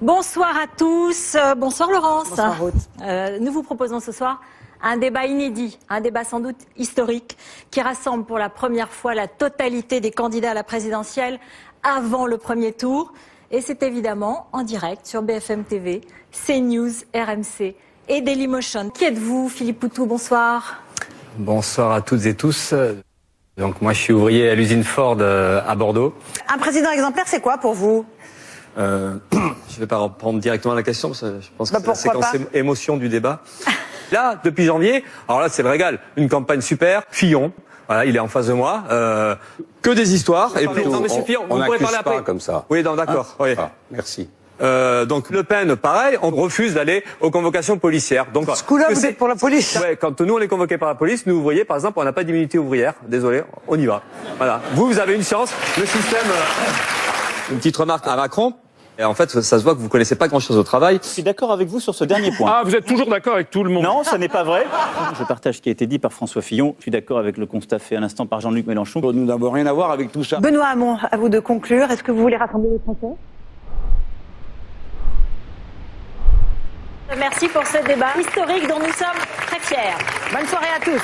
Bonsoir à tous. Bonsoir Laurence. Bonsoir Ruth. Nous vous proposons ce soir un débat inédit, un débat sans doute historique, qui rassemble pour la première fois la totalité des candidats à la présidentielle avant le premier tour. Et c'est évidemment en direct sur BFM TV, CNews, RMC et Dailymotion. Qui êtes-vous, Philippe Poutou? Bonsoir. Bonsoir à toutes et tous. Donc moi je suis ouvrier à l'usine Ford à Bordeaux. Un président exemplaire, c'est quoi pour vous? Je ne vais pas reprendre directement la question, parce que je pense que c'est la pourquoi séquence émotion du débat. Là, depuis janvier, alors là c'est le régal, une campagne super, Fillon, voilà, il est en face de moi, que des histoires. Et puis, non, monsieur Fillon, on vous pourrez parler pas après. Comme ça. Oui, non, d'accord. Hein, oui. ah, merci. Donc Le Pen, pareil, on refuse d'aller aux convocations policières. Donc ce coup-là, vous êtes pour la police? Ouais, quand nous on est convoqués par la police, nous ouvriers, par exemple, on n'a pas d'immunité ouvrière. Désolé, on y va. Voilà. Vous avez une chance. Le système. Une petite remarque à Macron. Et en fait, ça se voit que vous connaissez pas grand-chose au travail. Je suis d'accord avec vous sur ce dernier point. Ah, vous êtes toujours d'accord avec tout le monde? Non, ce n'est pas vrai. Je partage ce qui a été dit par François Fillon. Je suis d'accord avec le constat fait à l'instant par Jean-Luc Mélenchon. Nous n'avons rien à voir avec tout ça. Benoît Hamon, à vous de conclure. Est-ce que vous voulez rassembler les Français? Merci pour ce débat historique dont nous sommes très fiers. Bonne soirée à tous.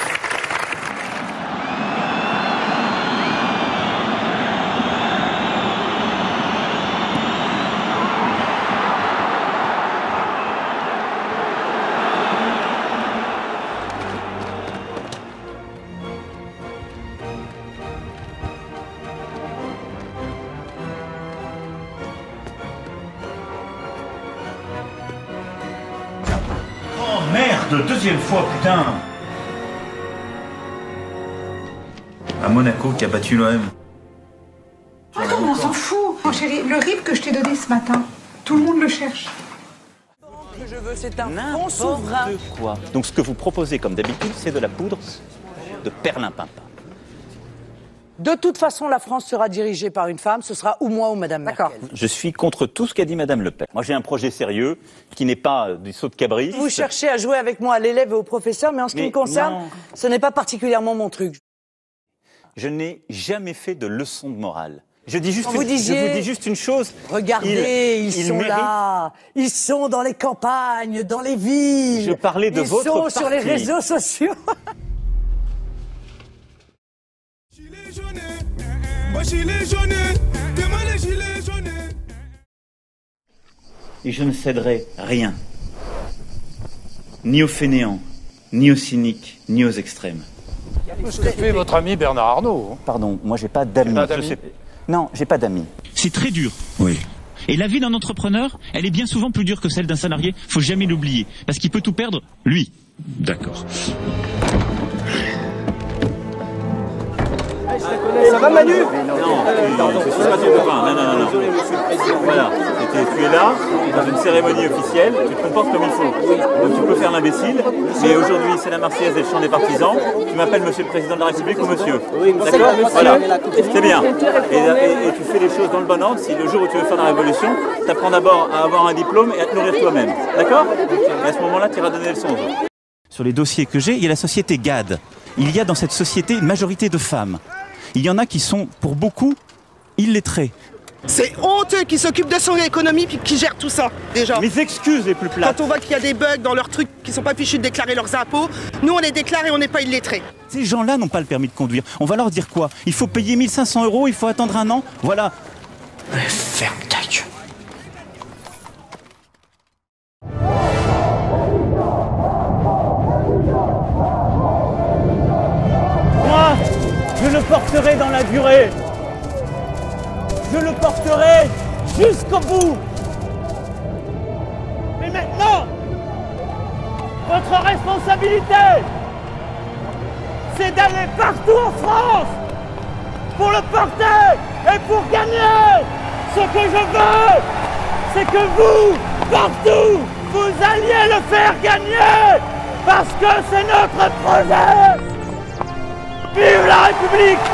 Oh merde, deuxième fois, putain. À Monaco qui a battu l'OM. Attends, on s'en fout. Mon chéri, le RIP que je t'ai donné ce matin, tout le monde le cherche. Ce que je veux, c'est un fonds N'importe souverain. quoi. Donc ce que vous proposez, comme d'habitude, c'est de la poudre de perlimpinpin. De toute façon, la France sera dirigée par une femme. Ce sera ou moi ou Madame Merkel. Je suis contre tout ce qu'a dit Madame Le Pen. Moi, j'ai un projet sérieux qui n'est pas du saut de cabri. Vous cherchez à jouer avec moi à l'élève et au professeur, mais en ce qui Mais me concerne, non. ce n'est pas particulièrement mon truc. Je n'ai jamais fait de leçon de morale. Je vous dis juste une chose. Regardez, ils sont méritent- là. Ils sont dans les campagnes, dans les villes. Je parlais de ils votre sont sur les parti. réseaux sociaux. Et je ne céderai rien. Ni aux fainéants, ni aux cyniques, ni aux extrêmes. Ce que fait votre ami Bernard Arnault. Pardon, moi j'ai pas d'amis. Pas d'amis. Non, j'ai pas d'amis. C'est très dur. Oui. Et la vie d'un entrepreneur, elle est bien souvent plus dure que celle d'un salarié. Faut jamais l'oublier. Parce qu'il peut tout perdre, lui. D'accord. Ça va Manu? Non, je suis pas ton copain. Non. Voilà, tu es là, dans une cérémonie officielle, tu te comportes comme il faut. Donc tu peux faire l'imbécile, mais aujourd'hui c'est la Marseillaise et le chant des partisans. Tu m'appelles monsieur le président de la République ou monsieur. D'accord? Voilà, c'est bien. Et tu fais les choses dans le bon ordre. Si le jour où tu veux faire la révolution, tu apprends d'abord à avoir un diplôme et à te nourrir toi-même. D'accord? Et à ce moment-là, tu iras donner les leçons aux autres. Sur les dossiers que j'ai, il y a la société GAD. Il y a dans cette société une majorité de femmes. Il y en a qui sont, pour beaucoup, illettrés. C'est honteux qu'ils s'occupent de son économie puis qu'ils gèrent tout ça, déjà. Mes excuses les plus plates. Quand on voit qu'il y a des bugs dans leurs trucs, qui sont pas fichus de déclarer leurs impôts, nous on les déclare et on n'est pas illettrés. Ces gens-là n'ont pas le permis de conduire. On va leur dire quoi? Il faut payer 1 500 €, il faut attendre un an? Voilà. Ferme ta gueule. Moi, je le porterai dans la durée. Je le porterai jusqu'au bout. Mais maintenant, votre responsabilité, c'est d'aller partout en France pour le porter et pour gagner. Ce que je veux, c'est que vous, partout, vous alliez le faire gagner parce que c'est notre projet. Vive la République!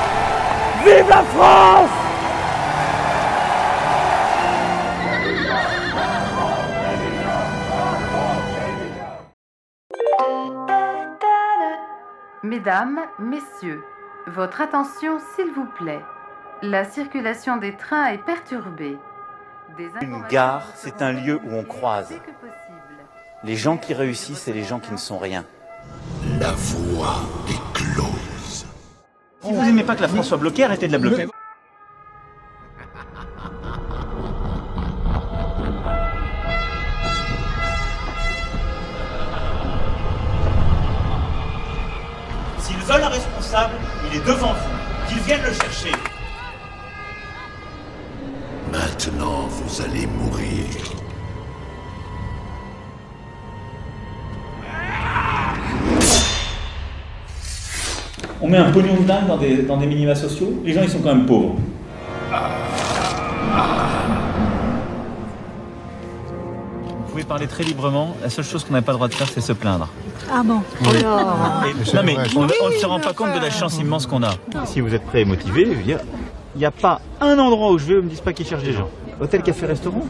Vive la France! Mesdames, Messieurs, votre attention s'il vous plaît. La circulation des trains est perturbée. Une gare, c'est un lieu où on croise les gens qui réussissent et les gens qui ne sont rien. La voie est close. Si vous n'aimez pas que la France soit bloquée, arrêtez de la bloquer. S'ils veulent un responsable, il est devant vous. Qu'ils viennent le chercher. Maintenant, vous allez mourir. On met un pognon de dingue dans des minima sociaux, les gens ils sont quand même pauvres. Vous pouvez parler très librement, la seule chose qu'on n'a pas le droit de faire c'est se plaindre. Ah bon? Non mais on ne se rend pas compte de la chance immense qu'on a. Si vous êtes prêt et motivé, je veux dire, il n'y a pas un endroit où je vais où ils me disent pas qu'ils cherchent des gens. Hôtel, café, restaurant,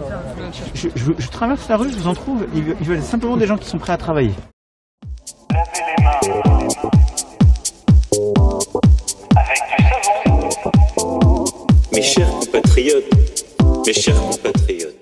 je traverse la rue, je vous en trouve, ils veulent simplement des gens qui sont prêts à travailler. Lavez les mains. Avec du savon. Mes chers compatriotes, mes chers compatriotes.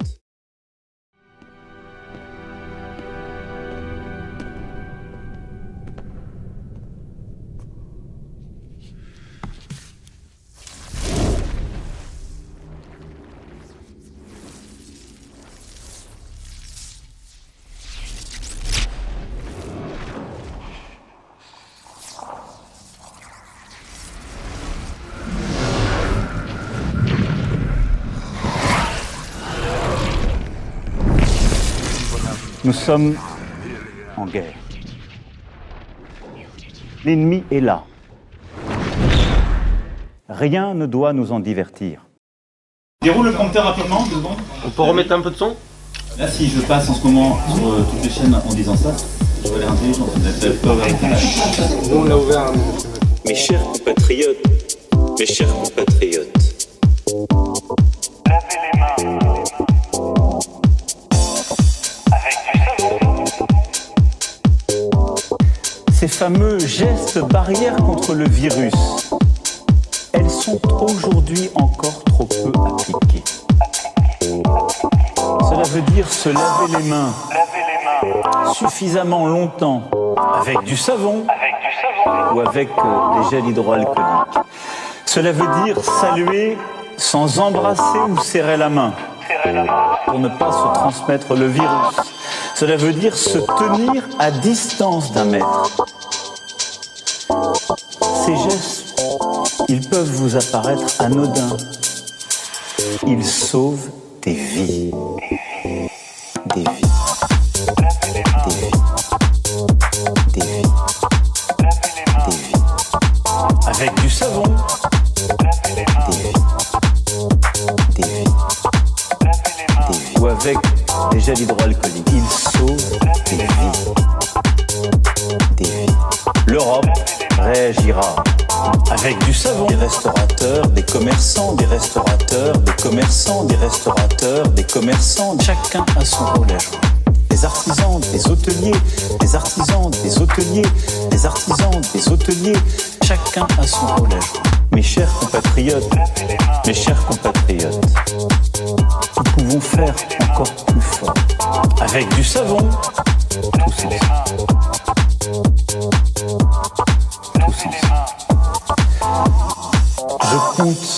Nous sommes en guerre. L'ennemi est là. Rien ne doit nous en divertir. Déroule le prompteur rapidement, 2 secondes. On peut remettre un peu de son? Là si je passe en ce moment sur toutes les chaînes en disant ça, je vois l'air intelligent, vous n'êtes pas ouvert. Nous on l'a ouvert. Mes chers compatriotes, mes chers compatriotes. Lavez les mains. Ces fameux gestes barrières contre le virus, elles sont aujourd'hui encore trop peu appliquées. Cela veut dire se laver les mains suffisamment longtemps avec du savon ou avec des gels hydroalcooliques. Cela veut dire saluer sans embrasser ou serrer la main pour ne pas se transmettre le virus. Cela veut dire se tenir à distance d'1 mètre. Ces gestes, ils peuvent vous apparaître anodins. Ils sauvent des vies. Des vies. Des vies. Des vies. Des vies. Avec du savon. Des vies. Des vies. Des vies. Ou avec des gels hydroalcooliques. Ils sauvent des vies. Des vies. L'Europe réagira avec du savon. Des restaurateurs, des commerçants, des restaurateurs, des commerçants, des restaurateurs, des commerçants. Chacun a son rôle à jouer. Des artisans, des hôteliers, des artisans, des hôteliers, des artisans, des hôteliers. Chacun a son rôle à jouer. Mes chers compatriotes, mes chers compatriotes, nous pouvons faire encore plus fort. Avec du savon, tous ensemble. Je compte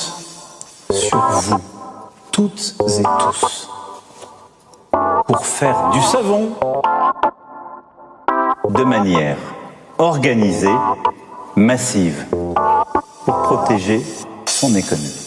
sur vous, toutes et tous, pour faire du savon de manière organisée, massive, pour protéger son économie.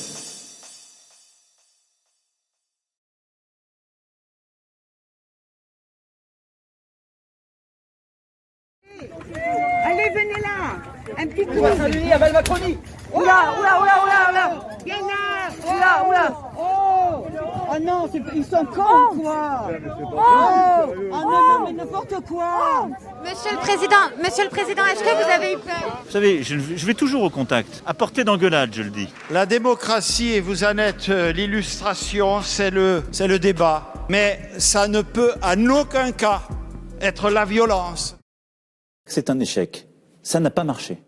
Allez, venez là. Un petit coup. Salut, Abel Macroni. Oula, oula, oula, oula, oula. Viens là. Oula, oula. Oh. Oh non, ils sont cons, quoi. Oh non, mais n'importe quoi. Monsieur le Président, est-ce que vous avez eu peur? Vous savez, je vais toujours au contact, à portée d'engueulade, je le dis. La démocratie, et vous en êtes l'illustration, c'est le débat. Mais ça ne peut en aucun cas être la violence. C'est un échec. Ça n'a pas marché.